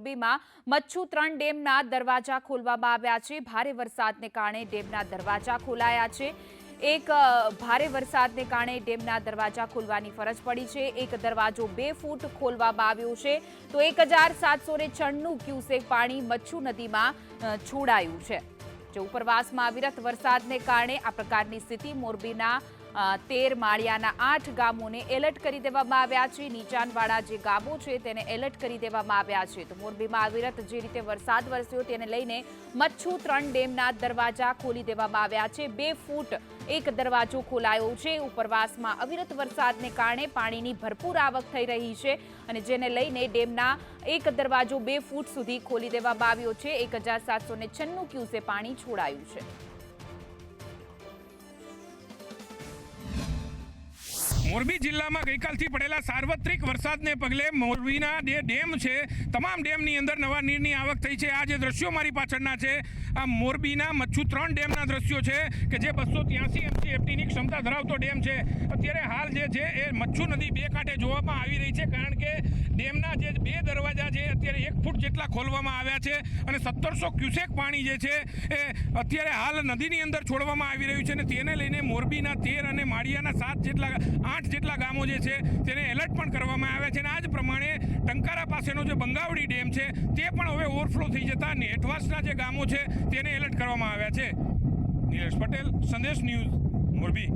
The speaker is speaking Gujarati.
મોરબીમાં મચ્છુ 3 ડેમના દરવાજા ખોલવામાં આવ્યા છે। ભારે વરસાદને કારણે ડેમના દરવાજા ખોલાયા છે। એક ભારે વરસાદને કારણે ડેમના દરવાજા ખોલવાની ફરજ પડી છે। એક દરવાજો 2 ફૂટ ખોલવામાં આવ્યો છે તો 1796 ક્યુસેક પાણી મચ્છુ નદીમાં છોડાયું છે। જો ઉપરવાસમાં અવિરત વરસાદને કારણે આ પ્રકારની સ્થિતિ મોરબીના 13 માળિયાના 8 ગામોને એલર્ટ કરી દેવામાં આવ્યા છે। નીચાણવાળા જે ગામો છે તેને એલર્ટ કરી દેવામાં આવ્યા છે। તો મોરબીમાં અવિરત જે રીતે વરસાદ વરસ્યો તેને લઈને મચ્છુ 3 ડેમના દરવાજા ખોલી દેવામાં આવ્યા છે। 2 ફૂટ એક દરવાજો ખોલાયો છે। ઉપરવાસમાં અવિરત વરસાદને કારણે પાણીની ભરપૂર આવક થઈ રહી છે અને જેને લઈને ડેમના એક દરવાજો 2 ફૂટ સુધી ખોલી દેવામાં આવ્યો છે। 1796 ક્યુસે પાણી છોડાયું છે। મોરબી જિલ્લામાં ગઈકાલથી પડેલા સાર્વત્રિક વરસાદને પગલે મોરબીના જે ડેમ છે તમામ ડેમની અંદર નવા નીરની આવક થઈ છે। આ જે દ્રશ્યો મારી પાછળના છે આ મોરબીના મચ્છુ 3 ડેમના દ્રશ્યો છે કે જે 283 MCFTની ક્ષમતા ધરાવતો ડેમ છે। અત્યારે હાલ જે છે એ મચ્છુ નદી 2 કાંઠે જોવામાં આવી રહી છે કારણ કે ડેમના જે 2 દરવાજા છે અત્યારે 1 ફૂટ જેટલા ખોલવામાં આવ્યા છે અને 1700 ક્યુસેક પાણી જે છે એ અત્યારે હાલ નદીની અંદર છોડવામાં આવી રહ્યું છે અને તેને લઈને મોરબીના 13 અને માળિયાના 8 જેટલા ગામો જે છે તેને એલર્ટ પણ કરવામાં આવ્યા છે અને આ જ પ્રમાણે ટંકારા પાસેનો જે બંગાવડી ડેમ છે તે પણ હવે ઓવરફ્લો થઈ જતા હેઠવાસના જે ગામો છે તેને એલર્ટ કરવામાં આવ્યા છે। નિલેશ પટેલ, સંદેશ ન્યૂઝ, મોરબી।